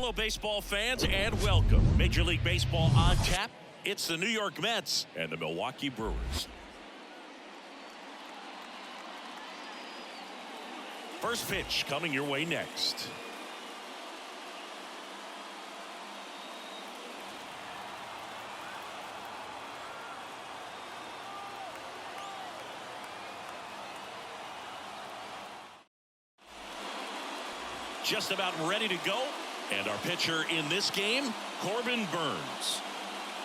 Hello, baseball fans, and welcome. Major League Baseball on tap. It's the New York Mets and the Milwaukee Brewers. First pitch coming your way next. Just about ready to go. And our pitcher in this game, Corbin Burnes.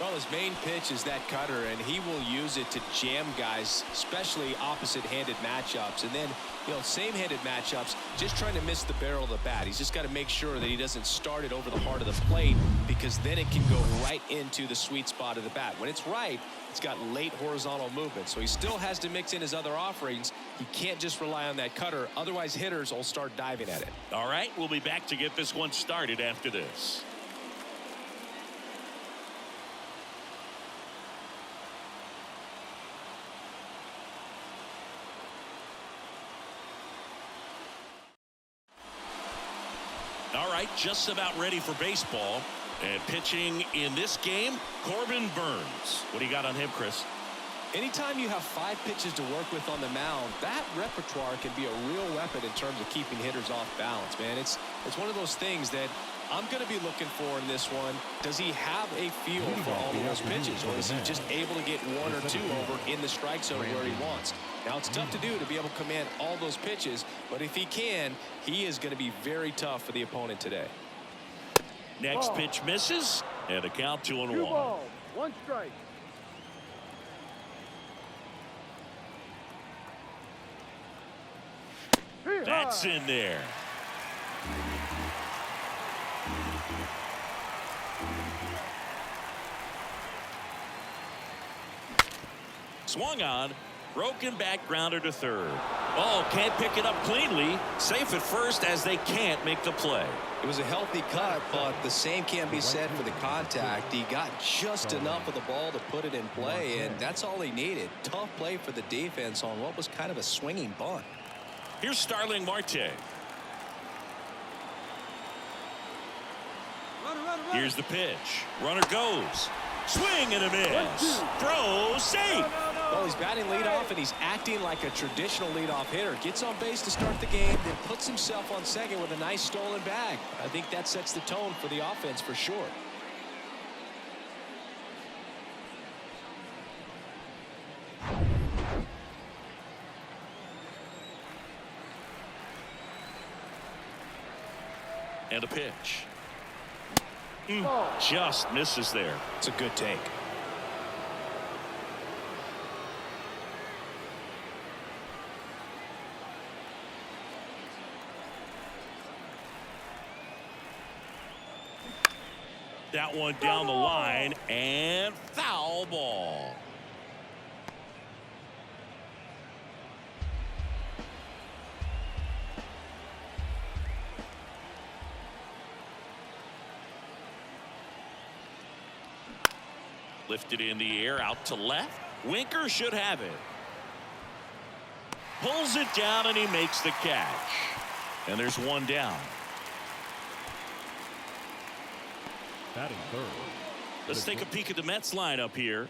Well, his main pitch is that cutter, and he will use it to jam guys, especially opposite-handed matchups. And then, same-handed matchups, just trying to miss the barrel of the bat. He's just got to make sure that he doesn't start it over the heart of the plate, because then it can go right into the sweet spot of the bat. When it's right, it's got late horizontal movement, so he still has to mix in his other offerings. He can't just rely on that cutter, otherwise hitters will start diving at it. All right, we'll be back to get this one started after this. All right, just about ready for baseball. And pitching in this game, Corbin Burnes. What do you got on him, Chris? Anytime you have 5 pitches to work with on the mound, that repertoire can be a real weapon in terms of keeping hitters off balance, man. It's one of those things that I'm going to be looking for in this one. Does he have a feel for all of those pitches, or is he just able to get 1 or 2 over in the strike zone where he wants? Now, it's tough to do to be able to command all those pitches, but if he can, he is going to be very tough for the opponent today. Next pitch misses, and a count 2-1. 2 balls, 1 strike. That's in there. Swung on, broken back grounder to third. Oh, can't pick it up cleanly. Safe at first as they can't make the play. It was a healthy cut, but the same can't be said for the contact. He got just enough of the ball to put it in play, and that's all he needed. Tough play for the defense on what was kind of a swinging bunt. Here's Starling Marte. Here's the pitch. Runner goes. Swing and a miss. Throw safe. Well, he's batting leadoff, and he's acting like a traditional leadoff hitter. Gets on base to start the game, then puts himself on second with a nice stolen bag. I think that sets the tone for the offense for sure. And a pitch. Just misses there. It's a good take. That one down the line, and foul ball. Lifted in the air out to left. Winker should have it. Pulls it down, and he makes the catch. And there's one down. Batting third. Let's take a peek at the Mets lineup here.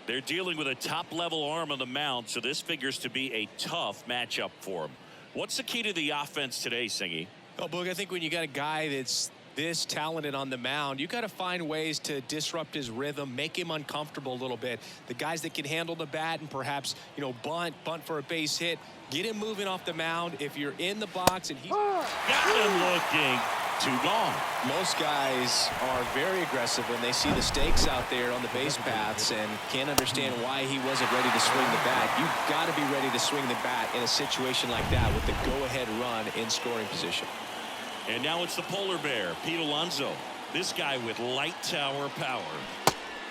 They're dealing with a top-level arm on the mound, so this figures to be a tough matchup for them. What's the key to the offense today, Singy? Oh, Boog, I think when you got a guy that's this talented on the mound, you got to find ways to disrupt his rhythm, make him uncomfortable a little bit. The guys that can handle the bat and perhaps, bunt for a base hit, get him moving off the mound. If you're in the box and he's got him looking. 2 gone. Most guys are very aggressive when they see the stakes out there on the base paths and can't understand why he wasn't ready to swing the bat. You've got to be ready to swing the bat in a situation like that with the go-ahead run in scoring position. And now it's the polar bear, Pete Alonso. This guy with light tower power.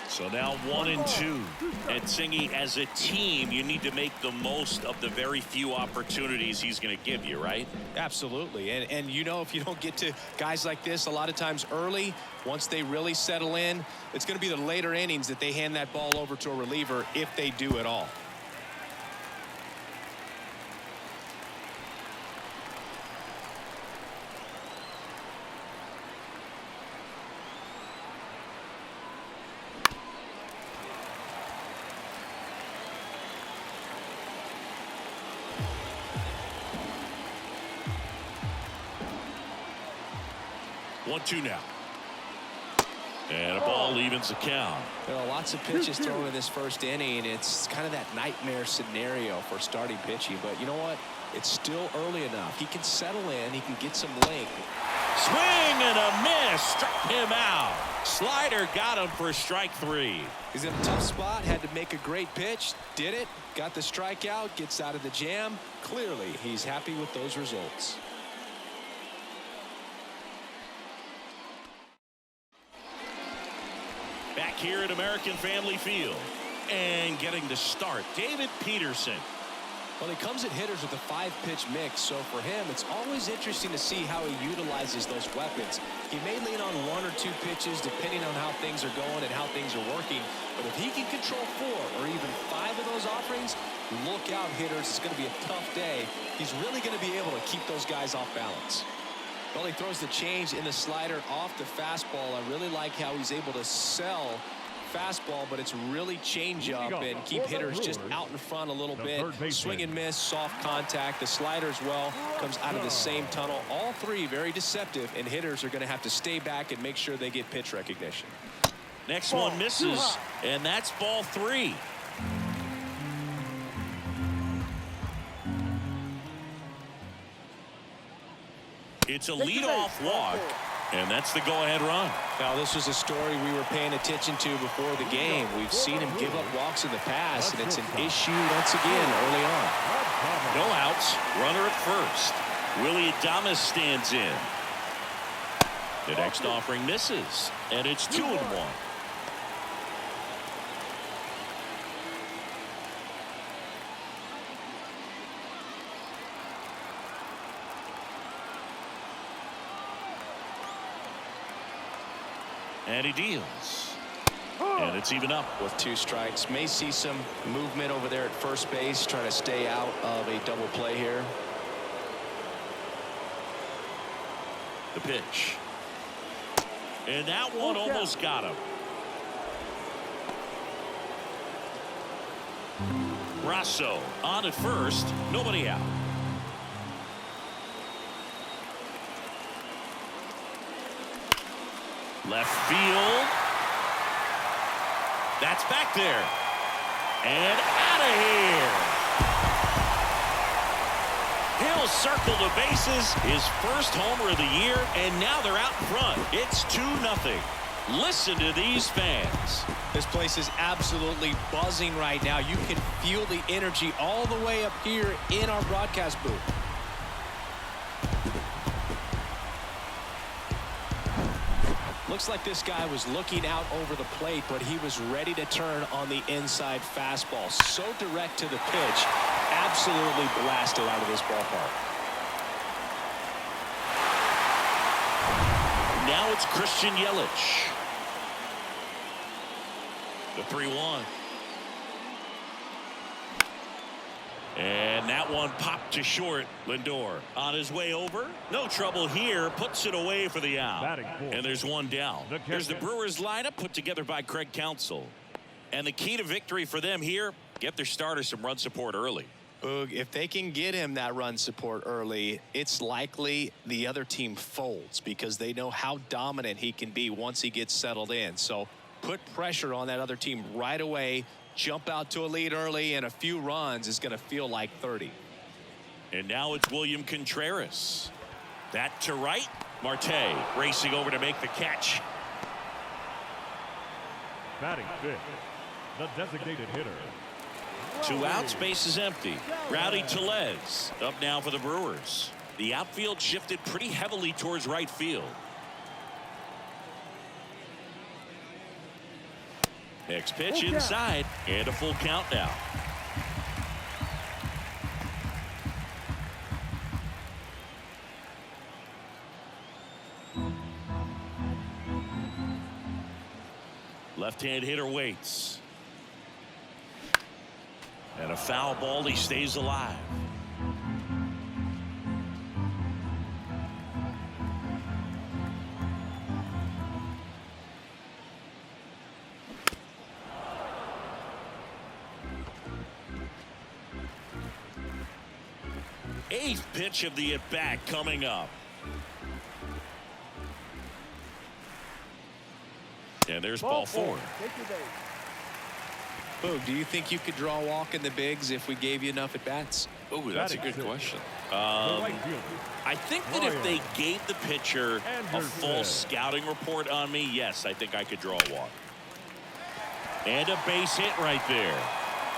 So now 1-2. And Singy, as a team, you need to make the most of the very few opportunities he's going to give you, right? Absolutely. And if you don't get to guys like this a lot of times early, once they really settle in, it's going to be the later innings that they hand that ball over to a reliever if they do at all. 1-2 now. And a ball evens the count. Lots of pitches thrown in this first inning. It's kind of that nightmare scenario for starting pitching. But you know what? It's still early enough. He can settle in. He can get some length. Swing and a miss. Struck him out. Slider got him for strike 3. He's in a tough spot. Had to make a great pitch. Did it. Got the strikeout. Gets out of the jam. Clearly, he's happy with those results. Back here at American Family Field. And getting the start, David Peterson. Well, he comes at hitters with a 5-pitch mix, so for him, it's always interesting to see how he utilizes those weapons. He may lean on 1 or 2 pitches depending on how things are going and how things are working, but if he can control 4 or even 5 of those offerings, look out, hitters. It's going to be a tough day. He's really going to be able to keep those guys off balance. Well, he throws the change in the slider off the fastball. I really like how he's able to sell fastball, but it's really change up and keep hitters just out in front a little bit. Swing and miss, soft contact. The slider as well comes out of the same tunnel. All 3 very deceptive, and hitters are going to have to stay back and make sure they get pitch recognition. Next one misses, and that's ball 3. It's a leadoff walk, and that's the go-ahead run. Now, this was a story we were paying attention to before the game. We've seen him give up walks in the past, and it's an issue once again early on. No outs, runner at first. Willie Adames stands in. The next offering misses, and it's 2-1. And he deals. And it's even up. With 2 strikes. May see some movement over there at first base, trying to stay out of a double play here. The pitch. And that one almost got him. Rosso on at first. Nobody out. Left field. That's back there. And out of here. He'll circle the bases. His first homer of the year, and now they're out in front. It's 2-0. Listen to these fans. This place is absolutely buzzing right now. You can feel the energy all the way up here in our broadcast booth. Looks like this guy was looking out over the plate, but he was ready to turn on the inside fastball. So direct to the pitch. Absolutely blasted out of this ballpark. Now it's Christian Yelich. The 3-1. And that one popped to short. Lindor on his way over. No trouble here. Puts it away for the out. And there's one down. There's the Brewers lineup put together by Craig Counsell. And the key to victory for them here, get their starter some run support early. Boog, if they can get him that run support early, it's likely the other team folds because they know how dominant he can be once he gets settled in. So put pressure on that other team right away. Jump out to a lead early, and a few runs is going to feel like 30. And now it's William Contreras. That to right. Marte racing over to make the catch. Batting 5th, the designated hitter. 2 outs, base is empty. Rowdy Tellez up now for the Brewers. The outfield shifted pretty heavily towards right field. Next pitch inside, and a full count now. Left-hand hitter waits. And a foul ball, he stays alive. Eighth pitch of the at-bat coming up. And there's ball four. Take your base. Boog, do you think you could draw a walk in the bigs if we gave you enough at bats? Oh, that's a good question. The right fielder. I think that if they gave the pitcher a full scouting report on me, yes, I think I could draw a walk. And a base hit right there.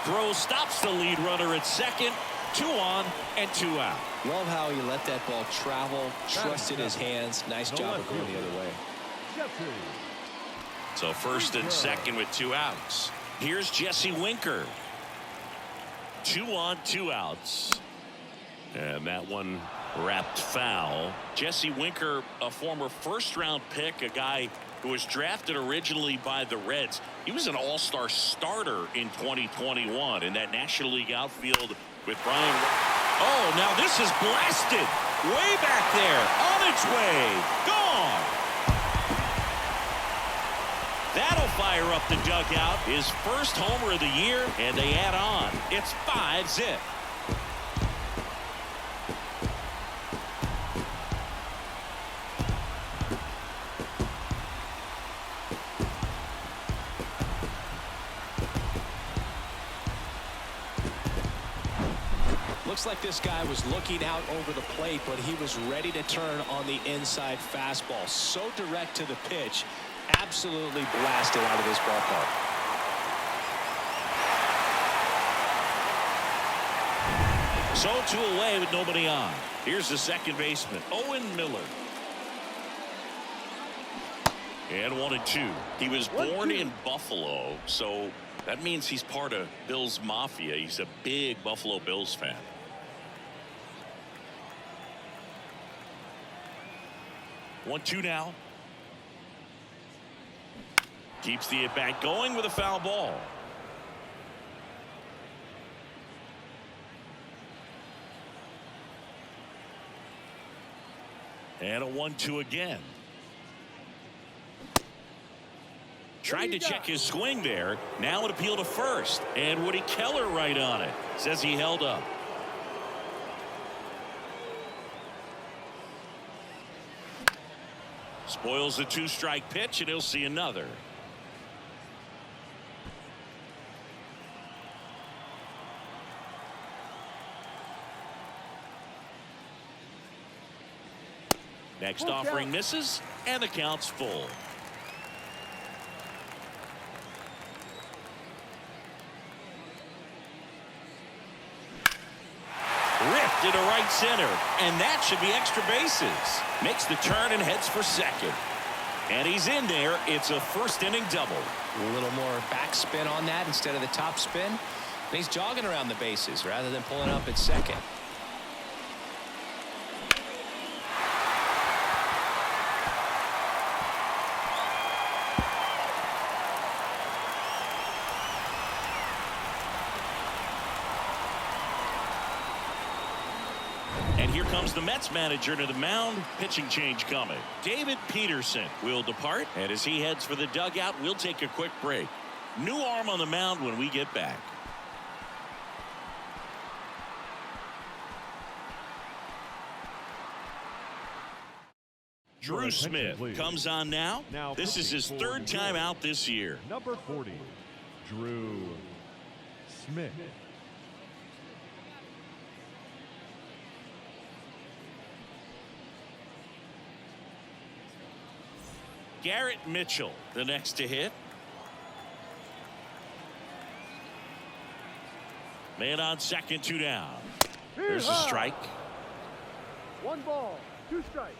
Throw stops the lead runner at second. 2 on and 2 out. Love how he let that ball travel, trusted his hands. Nice job of going the other way. So first and second with 2 outs. Here's Jesse Winker. 2 on, 2 outs. And that one wrapped foul. Jesse Winker, a former first-round pick, a guy who was drafted originally by the Reds. He was an all-star starter in 2021 in that National League outfield with Brian. Oh, now this is blasted. Way back there. On its way. Gone. That'll fire up the dugout. His first homer of the year, and they add on. It's 5-zip. Looks like this guy was looking out over the plate, but he was ready to turn on the inside fastball. So direct to the pitch. Absolutely blasted out of this ballpark. So 2 away with nobody on. Here's the second baseman, Owen Miller. And 1-2. He was born in Buffalo, so that means he's part of Bills Mafia. He's a big Buffalo Bills fan. 1-2 now. Keeps the at-bat going with a foul ball. And a 1-2 again. Tried to check his swing there. Now an appeal to first. And Woody Keller right on it. Says he held up. Spoils the 2-strike pitch, and he'll see another. Next offering misses, and the count's full. Ripped into right center, and that should be extra bases. Makes the turn and heads for second. And he's in there. It's a first-inning double. A little more backspin on that instead of the top spin. And he's jogging around the bases rather than pulling up at second. And here comes the Mets manager to the mound. Pitching change coming. David Peterson will depart. And as he heads for the dugout, we'll take a quick break. New arm on the mound when we get back. Drew Smith comes on now. This is his 3rd time out this year. Number 40, Drew Smith. Garrett Mitchell, the next to hit. Man on second, 2 down. There's a strike. 1 ball, 2 strikes.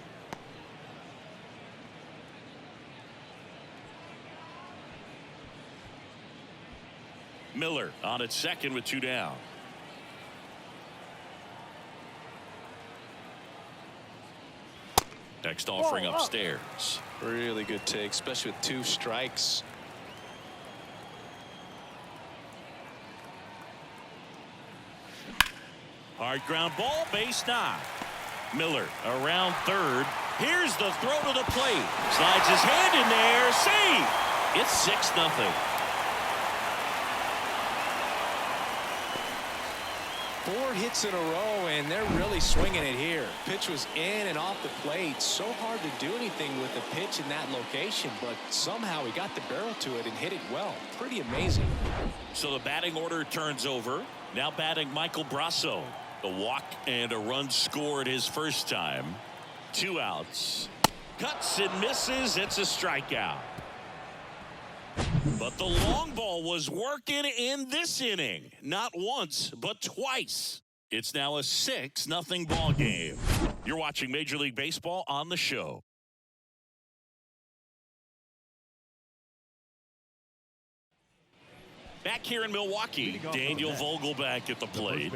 Miller on at second with 2 down. Next offering upstairs. Really good take, especially with 2 strikes. Hard ground ball, base knock. Miller around third. Here's the throw to the plate. Slides his hand in there. Save. It's 6-0. 4 hits in a row, and they're really swinging it here. Pitch was in and off the plate. So hard to do anything with the pitch in that location, but somehow he got the barrel to it and hit it well. Pretty amazing. So the batting order turns over. Now batting Michael Brasso. The walk and a run scored his first time. 2 outs. Cuts and misses. It's a strikeout. But the long ball was working in this inning. Not once, but twice. It's now a 6-0 ball game. You're watching Major League Baseball on the show. Back here in Milwaukee, Daniel Vogelback at the plate.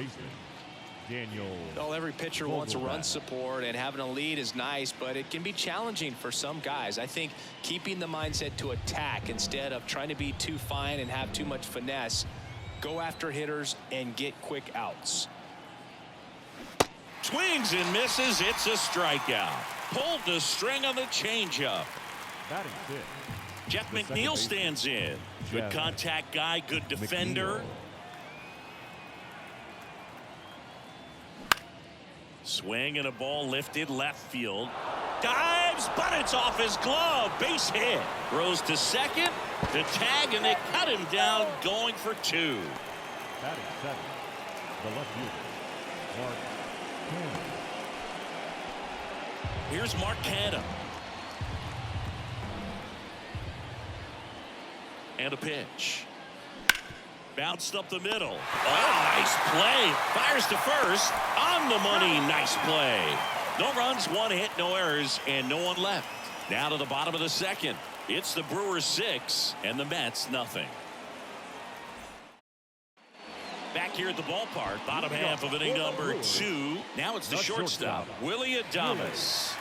Well, every pitcher wants a run support, and having a lead is nice, but it can be challenging for some guys. I think keeping the mindset to attack instead of trying to be too fine and have too much finesse, go after hitters and get quick outs. Swings and misses. It's a strikeout. Pulled the string on the changeup. Jeff McNeil stands in. Good contact guy, good defender. Swing and a ball lifted left field. Dives, but it's off his glove. Base hit. Throws to second. The tag, and they cut him down, going for 2. Batting 7, the left fielder, Mark Canha. Here's Mark Canha. And a pitch. Bounced up the middle. Oh, nice play. Fires to first. On the money. Nice play. No runs, 1 hit, no errors, and no one left. Now to the bottom of the second. It's the Brewers 6 and the Mets nothing. Back here at the ballpark, bottom half of inning number 2. Now it's the shortstop, Willie Adames.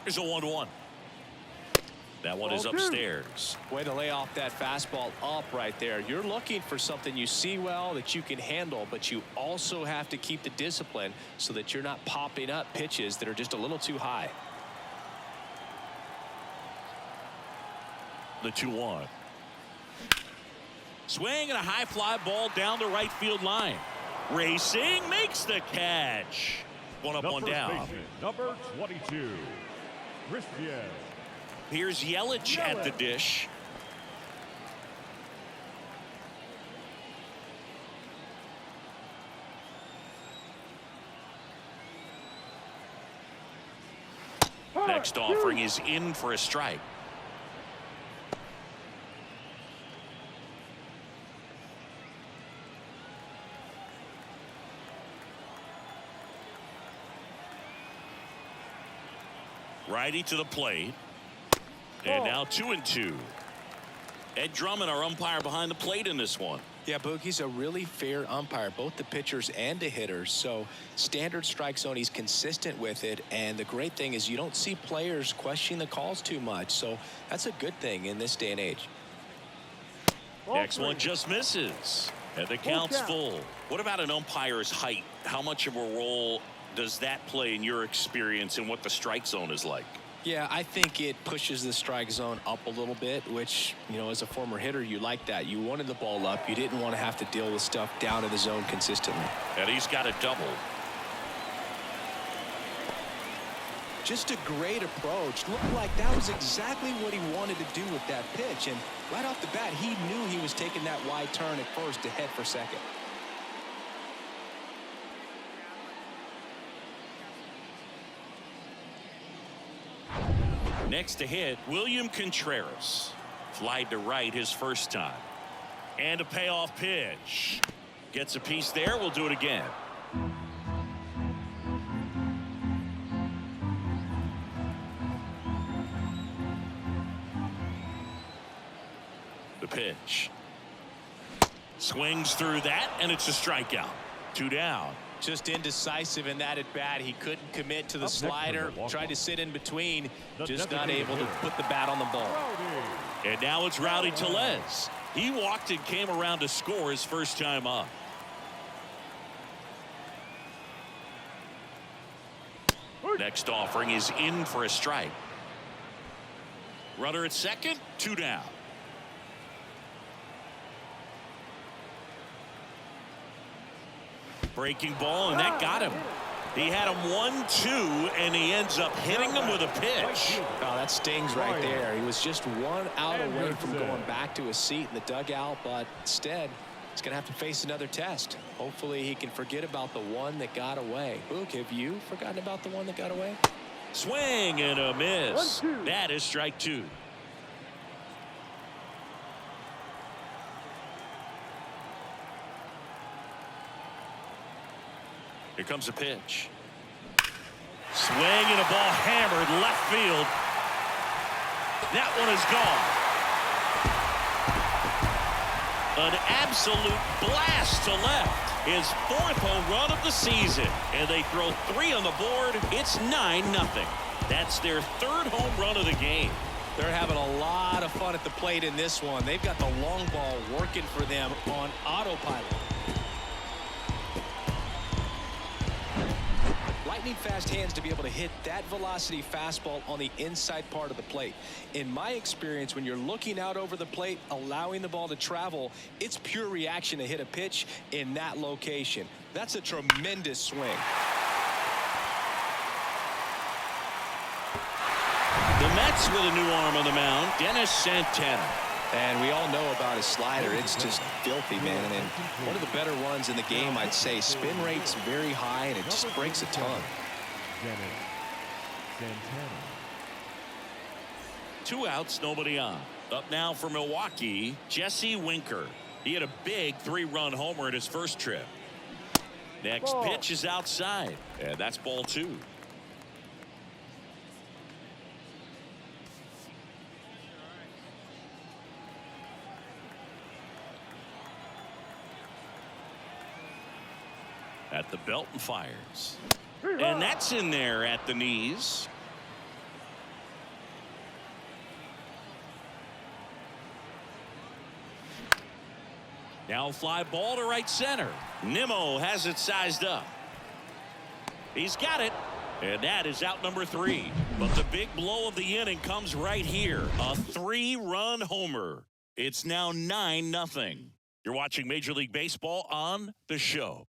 Here's a 1-1. That one is upstairs. Way to lay off that fastball up right there. You're looking for something you see well that you can handle, but you also have to keep the discipline so that you're not popping up pitches that are just a little too high. The 2-1. Swing and a high fly ball down the right field line. Racing, makes the catch. One up, one down. Number 22. Christian. Here's Yelich at the dish. Next offering is in for a strike. Righty to the plate. And now 2-2. Ed Drummond, our umpire behind the plate in this one. Yeah, Boog, he's a really fair umpire, both the pitchers and the hitters. So standard strike zone, he's consistent with it. And the great thing is you don't see players questioning the calls too much. So that's a good thing in this day and age. Next one just misses. And the count's full. What about an umpire's height? How much of a role does that play in your experience and what the strike zone is like? Yeah, I think it pushes the strike zone up a little bit, which, you know, as a former hitter, you like that. You wanted the ball up. You didn't want to have to deal with stuff down in the zone consistently. And he's got a double. Just a great approach. Looked like that was exactly what he wanted to do with that pitch. And right off the bat, he knew he was taking that wide turn at first to head for second. Next to hit, William Contreras. Flied to right his first time. And a payoff pitch. Gets a piece there. We'll do it again. The pitch. Swings through that, and it's a strikeout. 2 down. Just indecisive in that at bat. He couldn't commit to the slider. Tried to sit in between. Just not able to put the bat on the ball. And now it's Rowdy Tellez. He walked and came around to score his first time up. Next offering is in for a strike. Runner at second, 2 down. Breaking ball, and that got him. He had him 1-2, and he ends up hitting him with a pitch. Oh, that stings right there. He was just 1 out away from going back to his seat in the dugout, but instead, he's going to have to face another test. Hopefully, he can forget about the one that got away. Book, have you forgotten about the one that got away? Swing and a miss. That is strike 2. Here comes a pitch. Swing and a ball hammered left field. That one is gone. An absolute blast to left. His 4th home run of the season. And they throw 3 on the board. It's 9-0. That's their 3rd home run of the game. They're having a lot of fun at the plate in this one. They've got the long ball working for them on autopilot. Lightning fast hands to be able to hit that velocity fastball on the inside part of the plate. In my experience, when you're looking out over the plate, allowing the ball to travel, it's pure reaction to hit a pitch in that location. That's a tremendous swing. The Mets with a new arm on the mound, Dennis Santana. And we all know about his slider. It's just filthy, man. And one of the better ones in the game, I'd say. Spin rate's very high, and it just breaks a ton. Dennis Santana. 2 outs, nobody on. Up now for Milwaukee, Jesse Winker. He had a big 3-run homer in his first trip. Next pitch is outside, and that's ball 2. At the belt and fires. And that's in there at the knees. Now fly ball to right center. Nimmo has it sized up. He's got it. And that is out number 3. But the big blow of the inning comes right here. A 3-run homer. It's now 9-0. You're watching Major League Baseball on The Show.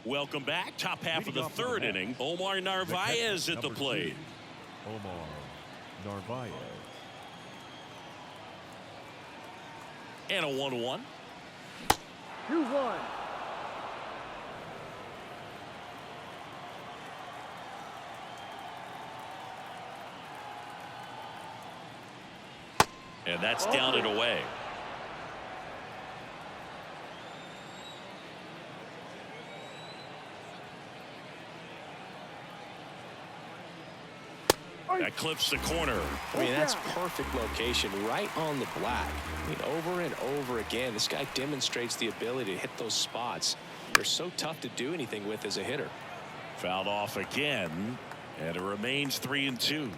Welcome back. Top half of the 3rd inning. Omar Narvaez at the plate. Omar Narvaez. And a 1-1. 2-1. And that's down and away. That clips the corner. I mean, that's perfect location right on the black. I mean, over and over again, this guy demonstrates the ability to hit those spots. They're so tough to do anything with as a hitter. Fouled off again, and it remains 3-2.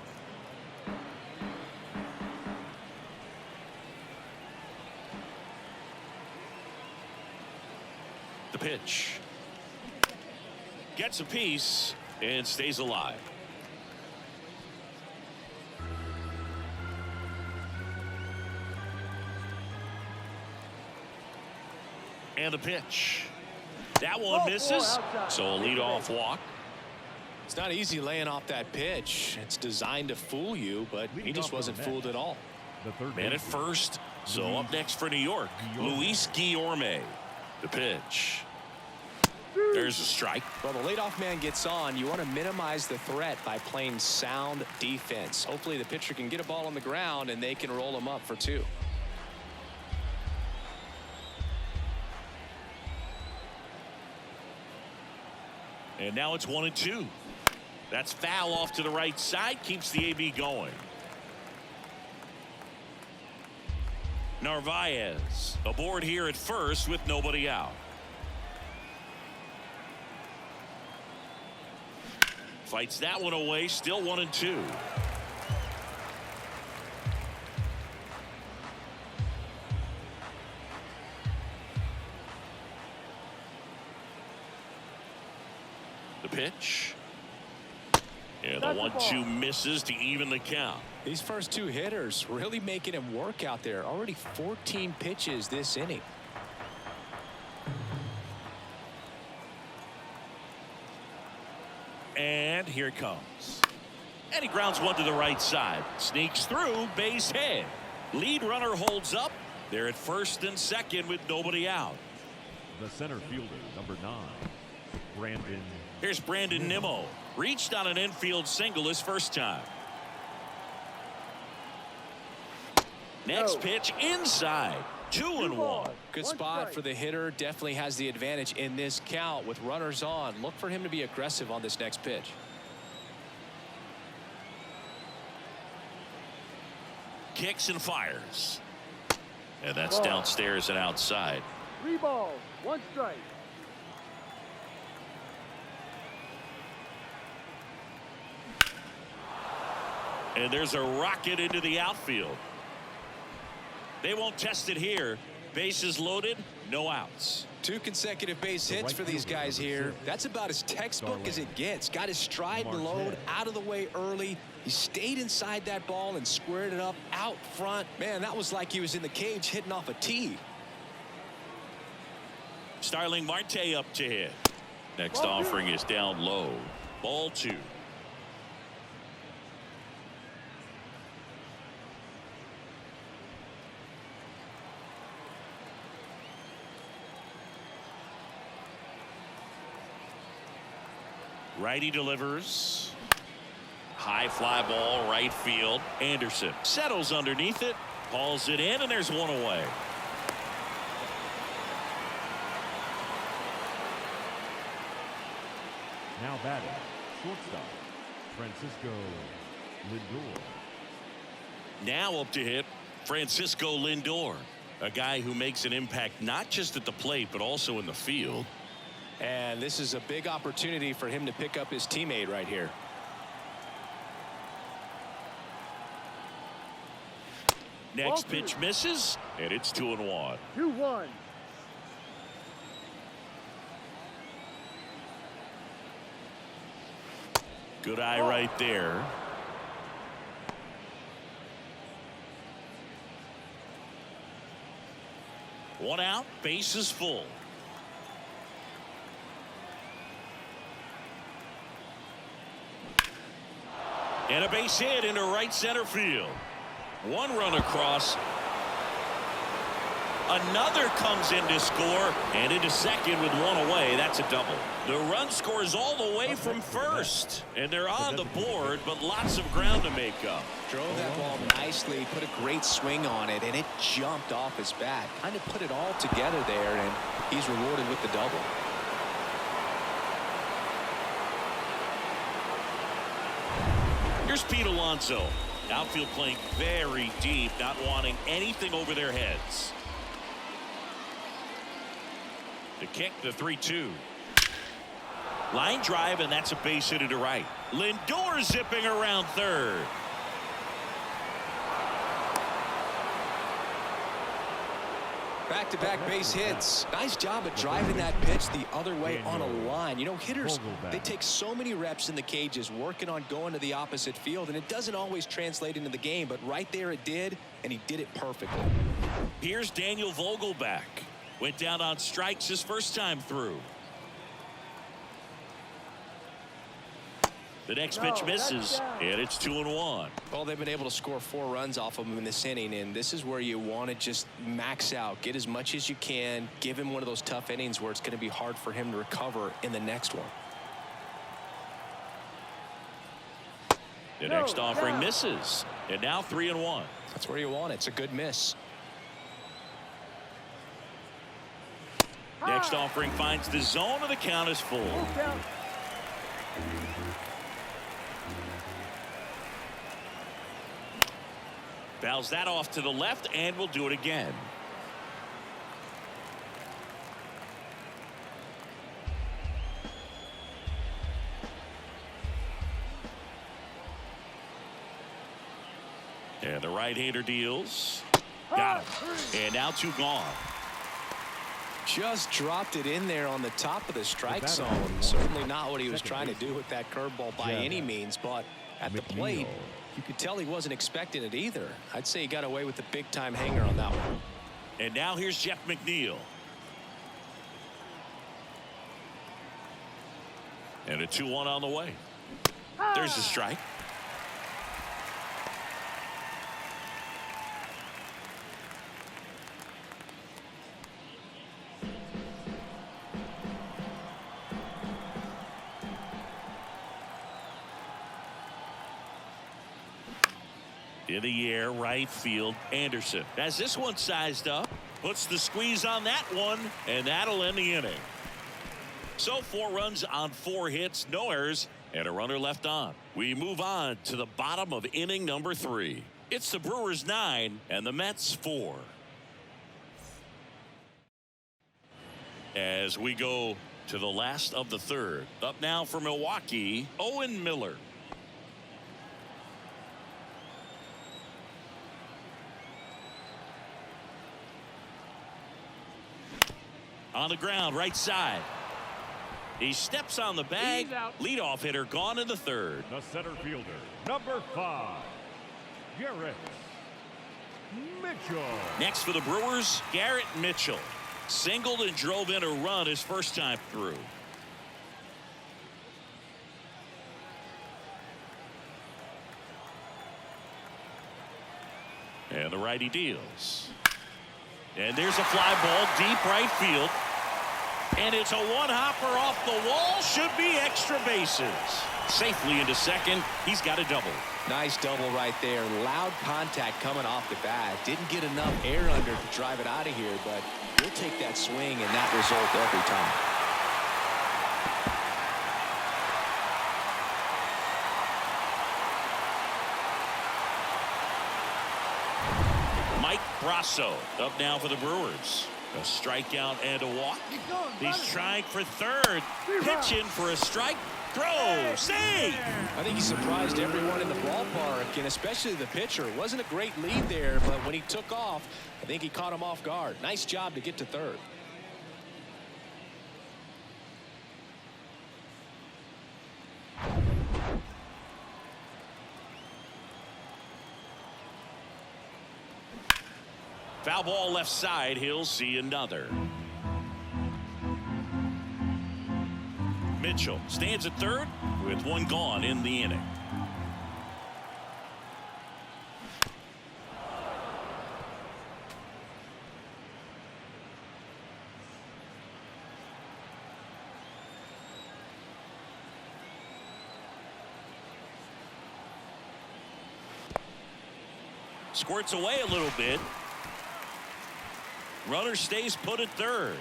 The pitch. Gets a piece and stays alive. And the pitch. That one misses. So a leadoff walk. It's not easy laying off that pitch. It's designed to fool you, but he just wasn't fooled at all. Man at first. So up next for New York, Luis Guillorme. The pitch. There's a strike. Well, the leadoff man gets on. You want to minimize the threat by playing sound defense. Hopefully the pitcher can get a ball on the ground and they can roll him up for 2. And now it's 1-2. That's foul off to the right side. Keeps the AB going. Narvaez aboard here at first with nobody out. Fights that one away. Still 1-2. pitch. And the 1-2 misses to even the count. These first two hitters really making him work out there. Already 14 pitches this inning. And here it comes. And he grounds one to the right side. Sneaks through, base hit. Lead runner holds up. They're at first and second with nobody out. The center fielder, number 9, Brandon. Here's Brandon Nimmo. Reached on an infield single his first time. Next pitch inside. 2-1. Good spot for the hitter. Definitely has the advantage in this count with runners on. Look for him to be aggressive on this next pitch. Kicks and fires. And that's downstairs and outside. 3 balls, 1 strike. And there's a rocket into the outfield. They won't test it here. Bases loaded, no outs. 2 consecutive base hits for these guys here. That's about as textbook as it gets. Got his stride and load out of the way early. He stayed inside that ball and squared it up out front. Man, that was like he was in the cage hitting off a tee. Starling Marte up to hit. Next offering is down low. Ball 2. Righty delivers. High fly ball, right field. Anderson settles underneath it, hauls it in, and there's one away. Now batting, shortstop, Francisco Lindor. Now up to hit, Francisco Lindor, a guy who makes an impact not just at the plate but also in the field. And this is a big opportunity for him to pick up his teammate right here. Next pitch misses, and it's 2-1. 2-1. Good eye right there. One out, base is full. And a base hit into right center field. One run across. Another comes in to score, and into second with one away. That's a double. The run scores all the way from first, and they're on the board, but lots of ground to make up. Drove that ball nicely, put a great swing on it, and it jumped off his bat. Kind of put it all together there, and he's rewarded with the double. Here's Pete Alonso. Outfield playing very deep, not wanting anything over their heads. The kick, the 3-2. Line drive, and that's a base hit to right. Lindor zipping around third. Back-to-back base hits. Nice job of driving that pitch the other way on a line. You know, hitters, they take so many reps in the cages working on going to the opposite field, and it doesn't always translate into the game, but right there it did, and he did it perfectly. Here's Daniel Vogelback. Went down on strikes his first time through. The next pitch misses, and it's 2-1. Well, they've been able to score 4 runs off of him in this inning, and this is where you want to just max out, get as much as you can, give him one of those tough innings where it's going to be hard for him to recover in the next one. The next offering misses, and now 3-1. That's where you want it. It's a good miss. Next offering finds the zone, and the count is full. Fouls that off to the left, and will do it again. And the right-hander deals. Got him. And now 2 gone. Just dropped it in there on the top of the strike zone. Certainly not what he was trying to do with that curveball by any means, but at the plate, you could tell he wasn't expecting it either. I'd say he got away with the big-time hanger on that one. And now here's Jeff McNeil. And a 2-1 on the way. There's the strike. In the air, right field. Anderson has this one sized up. Puts the squeeze on that one, and that'll end the inning. So 4 runs on 4 hits, no errors, and a runner left on. We move on to the bottom of inning number 3. It's the Brewers 9 and the Mets 4. As we go to the last of the 3rd. Up now for Milwaukee, Owen Miller. On the ground, right side. He steps on the bag. Leadoff hitter gone in the 3rd. The center fielder, number 5, Garrett Mitchell. Next for the Brewers, Garrett Mitchell. Singled and drove in a run his first time through. And the righty deals. And there's a fly ball deep right field. And it's a one-hopper off the wall. Should be extra bases. Safely into second. He's got a double. Nice double right there. Loud contact coming off the bat. Didn't get enough air under to drive it out of here, but we'll take that swing and that result every time. Mike Brasso up now for the Brewers. A strikeout and a walk. He's trying for 3rd. Pitching for a strike. Throw. Save. I think he surprised everyone in the ballpark, and especially the pitcher. It wasn't a great lead there, but when he took off, I think he caught him off guard. Nice job to get to 3rd. Foul ball left side. He'll see another. Mitchell stands at 3rd with 1 gone in the inning. Squirts away a little bit. Runner stays put at 3rd.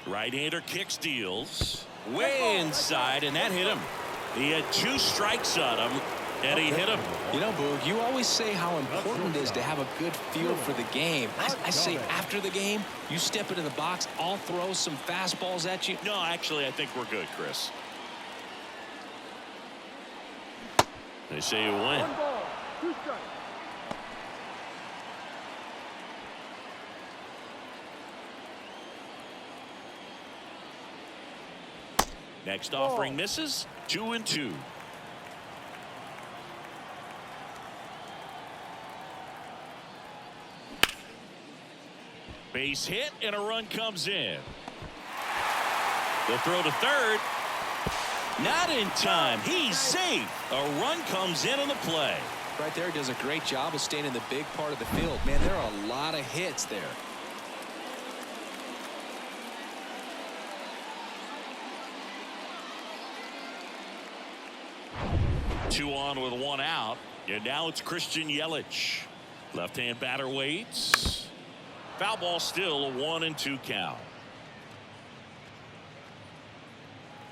Right-hander kicks, deals way inside, and that hit him. He had 2 strikes on him, and he hit him. You know, Boog, you always say how important it is to have a good feel for the game. I say after the game, you step into the box, I'll throw some fastballs at you. No, actually, I think we're good, Chris. They say you win. 1 ball, 2 strikes. Next offering misses. 2-2. Base hit and a run comes in. The throw to 3rd. Not in time. He's safe. A run comes in on the play. Right there, does a great job of staying in the big part of the field. Man, there are a lot of hits there. Two on with 1 out. And now it's Christian Yelich. Left-hand batter waits. Foul ball still, a 1-2 count.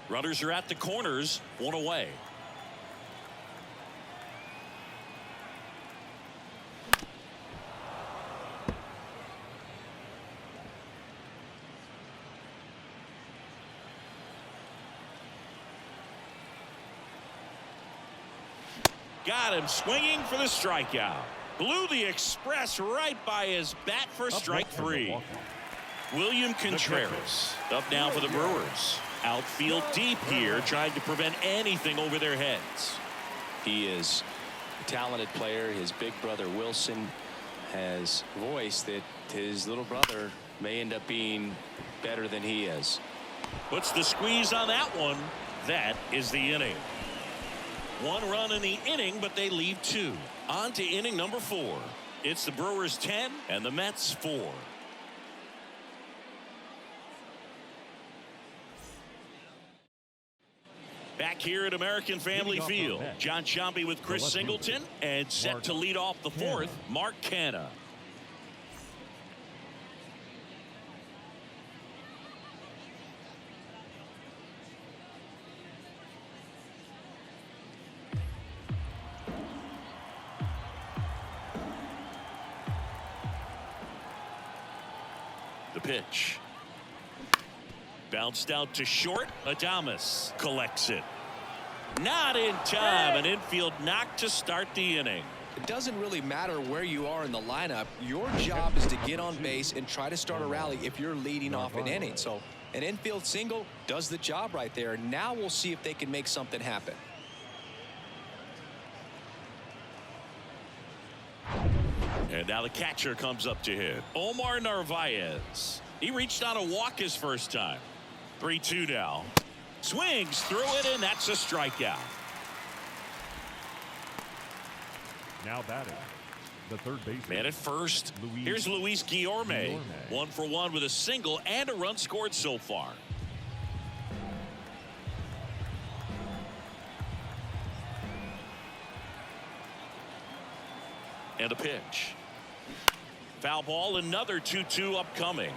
Runners are at the corners, 1 away. Got him swinging for the strikeout. Blew the express right by his bat for strike three. William Contreras up now for the Brewers. Outfield deep here, trying to prevent anything over their heads. He is a talented player. His big brother Wilson has voiced that his little brother may end up being better than he is. Puts the squeeze on that one. That is the inning. 1 run in the inning, but they leave 2. On to inning number 4. It's the Brewers 10 and the Mets 4. Back here at American Family Field, John Sciambi with Chris Singleton, and set to lead off the 4th, Mark Canha. The pitch. Bounced out to short. Adames collects it. Not in time. An infield knock to start the inning. It doesn't really matter where you are in the lineup. Your job is to get on base and try to start a rally if you're leading off an inning. So an infield single does the job right there. Now we'll see if they can make something happen. And now the catcher comes up to hit. Omar Narvaez. He reached on a walk his first time. 3-2 now. Swings through it, and that's a strikeout. Now batting, the third baseman. Man at first. Here's Luis Guillorme. 1 for 1 with a single and a run scored so far. And a pitch. Foul ball, another 2-2 upcoming.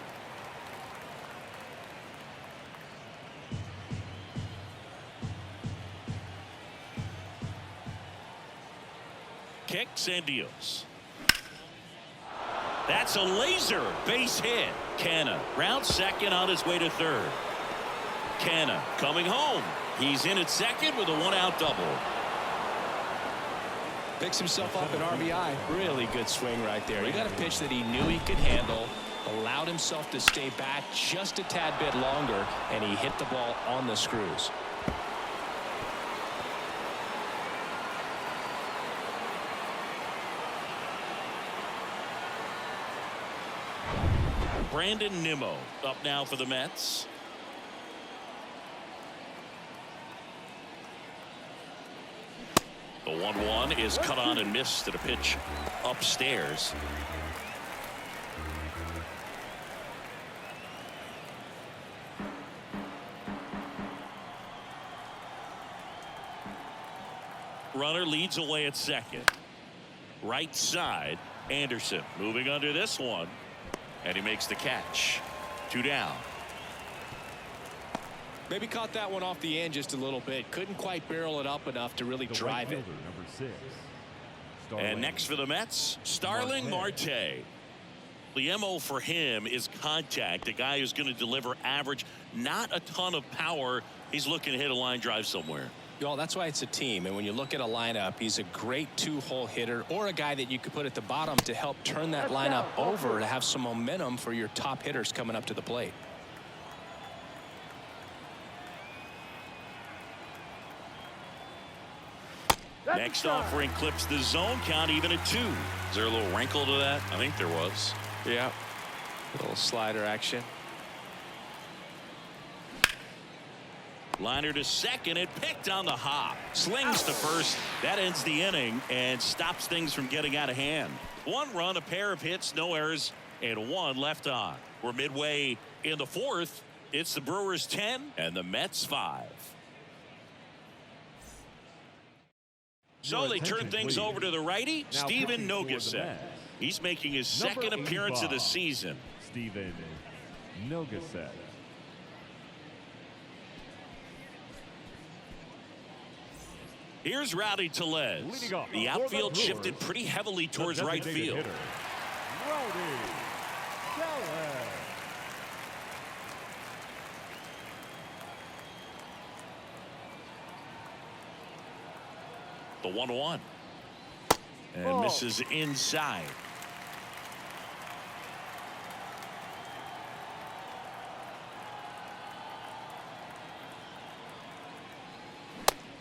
Kicks and deals. That's a laser base hit. Canha round second on his way to third. Canha coming home. He's in at second with a 1-out double. Picks himself up an RBI. Really good swing right there. He got a pitch that he knew he could handle, allowed himself to stay back just a tad bit longer, and he hit the ball on the screws. Brandon Nimmo up now for the Mets. The 1-1 is cut on and missed at a pitch upstairs. Runner leads away at second. Right side, Anderson moving under this one. And he makes the catch. 2 down. Maybe caught that one off the end just a little bit. Couldn't quite barrel it up enough to really drive it. Number 6. And next for the Mets, Starling Marte. The MO for him is contact. A guy who's going to deliver average, not a ton of power. He's looking to hit a line drive somewhere. Well, that's why it's a team. And when you look at a lineup, he's a great 2-hole hitter or a guy that you could put at the bottom to help turn that lineup over to have some momentum for your top hitters coming up to the plate. Next offering clips the zone count even at 2. Is there a little wrinkle to that? I think there was. Yeah. A little slider action. Liner to second, it picked on the hop. Slings to first. That ends the inning and stops things from getting out of hand. 1 run, a pair of hits, no errors, and 1 left on. We're midway in the 4th. It's the Brewers 10 and the Mets 5. So they turn things over to the righty, Steven Nogusek. He's making his second appearance of the season. Steven Nogusek. Here's Rowdy Tellez. The outfield shifted pretty heavily towards right field. Rowdy Tellez. The 1-1. And misses inside.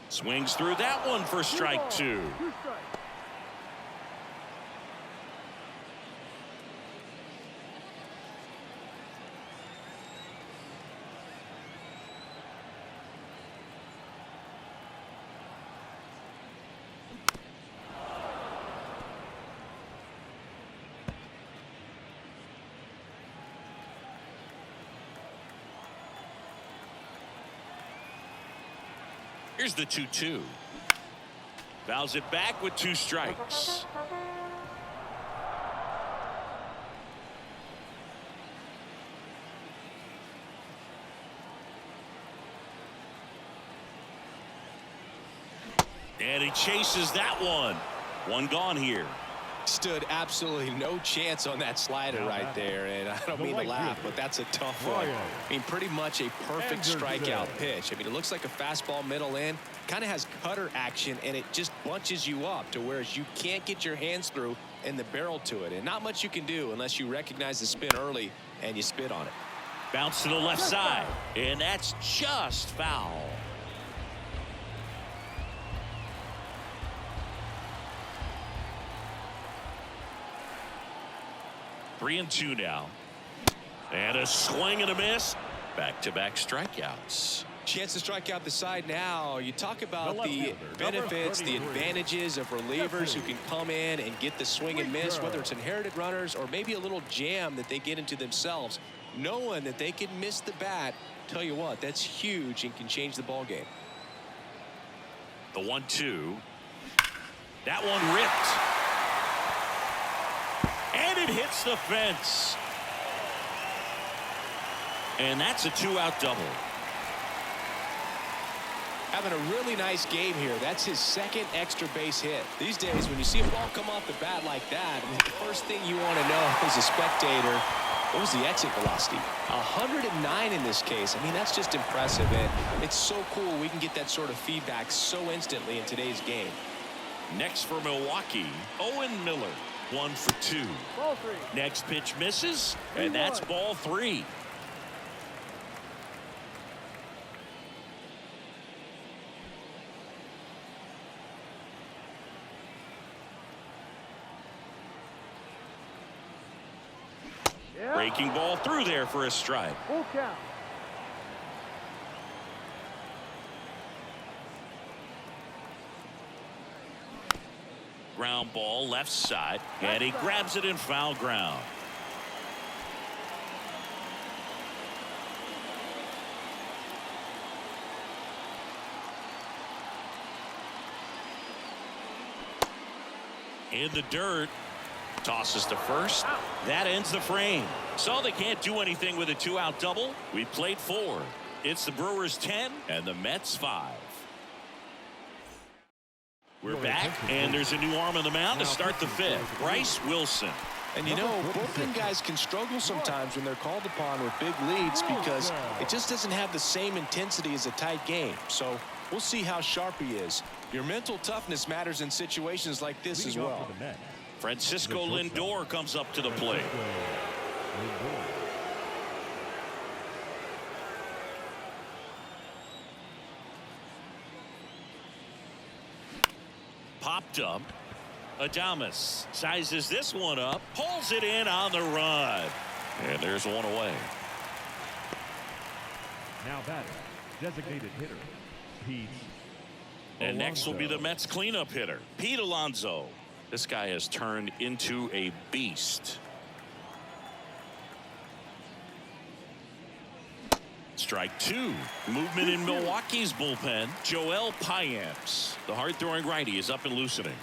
Swings through that one for strike 2. Here's the 2-2. Fouls it back with 2 strikes. And he chases that one. One gone here. Stood absolutely no chance on that slider right there, and I don't mean to laugh, but that's a tough one. I mean, pretty much a perfect strikeout pitch. I mean, it looks like a fastball middle in, kind of has cutter action, and it just bunches you up to where you can't get your hands through and the barrel to it, and not much you can do unless you recognize the spin early and you spit on it. Bounce to the left side, and that's just foul. Three and 2 now. And a swing and a miss. Back-to-back strikeouts. Chance to strike out the side now. You talk about the benefits, the advantages of relievers who can come in and get the swing and miss, whether it's inherited runners or maybe a little jam that they get into themselves. Knowing that they can miss the bat, tell you what, that's huge and can change the ball game. The 1-2. That one ripped. And it hits the fence. And that's a 2-out double. Having a really nice game here. That's his second extra base hit. These days, when you see a ball come off the bat like that, I mean, the first thing you want to know as a spectator, what was the exit velocity? 109 in this case. I mean, that's just impressive. And it's so cool we can get that sort of feedback so instantly in today's game. Next for Milwaukee, Owen Miller. 1 for 2. Ball 3. Next pitch misses, and that's ball 3. Yeah. Breaking ball through there for a strike. Full count. Ground ball left side, and he grabs it in foul ground. In the dirt. Tosses to first. That ends the frame. So they can't do anything with a 2-out double. We played 4. It's the Brewers 10 and the Mets 5. We're back, and there's a new arm on the mound to start the 5th. Bryce Wilson. And you know, bullpen guys can struggle sometimes when they're called upon with big leads because it just doesn't have the same intensity as a tight game. So we'll see how sharp he is. Your mental toughness matters in situations like this as well. Francisco Lindor comes up to the plate. Popped up. Adames sizes this one up, pulls it in on the run, and there's one away. Now batting, designated hitter, Pete. And next will be the Mets cleanup hitter, Pete Alonso. This guy has turned into a beast. Strike 2. Movement in Milwaukee's bullpen. Joel Payamps, the hard-throwing righty, is up and loosening.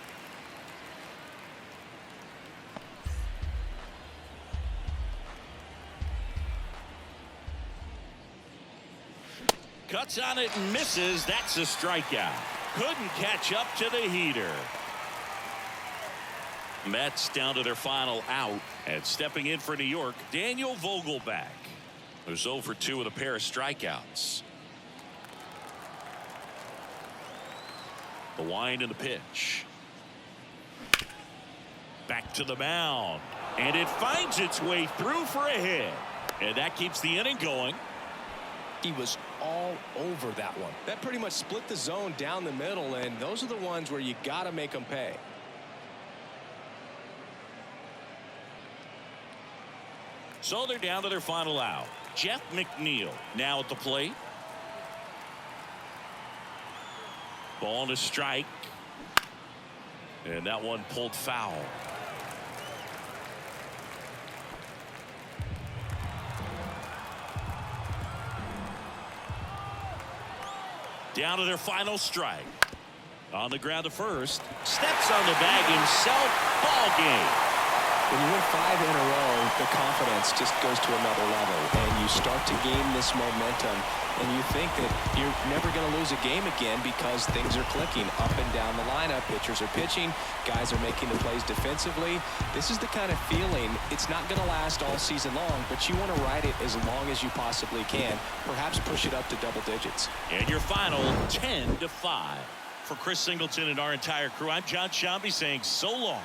Cuts on it and misses. That's a strikeout. Couldn't catch up to the heater. Mets down to their final out, and stepping in for New York, Daniel Vogelback, who's 0 for 2 with a pair of strikeouts. The wind and the pitch. Back to the mound. And it finds its way through for a hit. And that keeps the inning going. He was all over that one. That pretty much split the zone down the middle, and those are the ones where you got to make them pay. So they're down to their final out. Jeff McNeil now at the plate. Ball and a strike. And that one pulled foul. Down to their final strike. On the ground to first. Steps on the bag himself. Ball game. When you win 5 in a row, the confidence just goes to another level, and you start to gain this momentum, and you think that you're never going to lose a game again because things are clicking up and down the lineup. Pitchers are pitching, guys are making the plays defensively. This is the kind of feeling, it's not going to last all season long, but you want to ride it as long as you possibly can, perhaps push it up to double digits. And your final 10-5. For Chris Singleton and our entire crew, I'm John Shambi saying so long.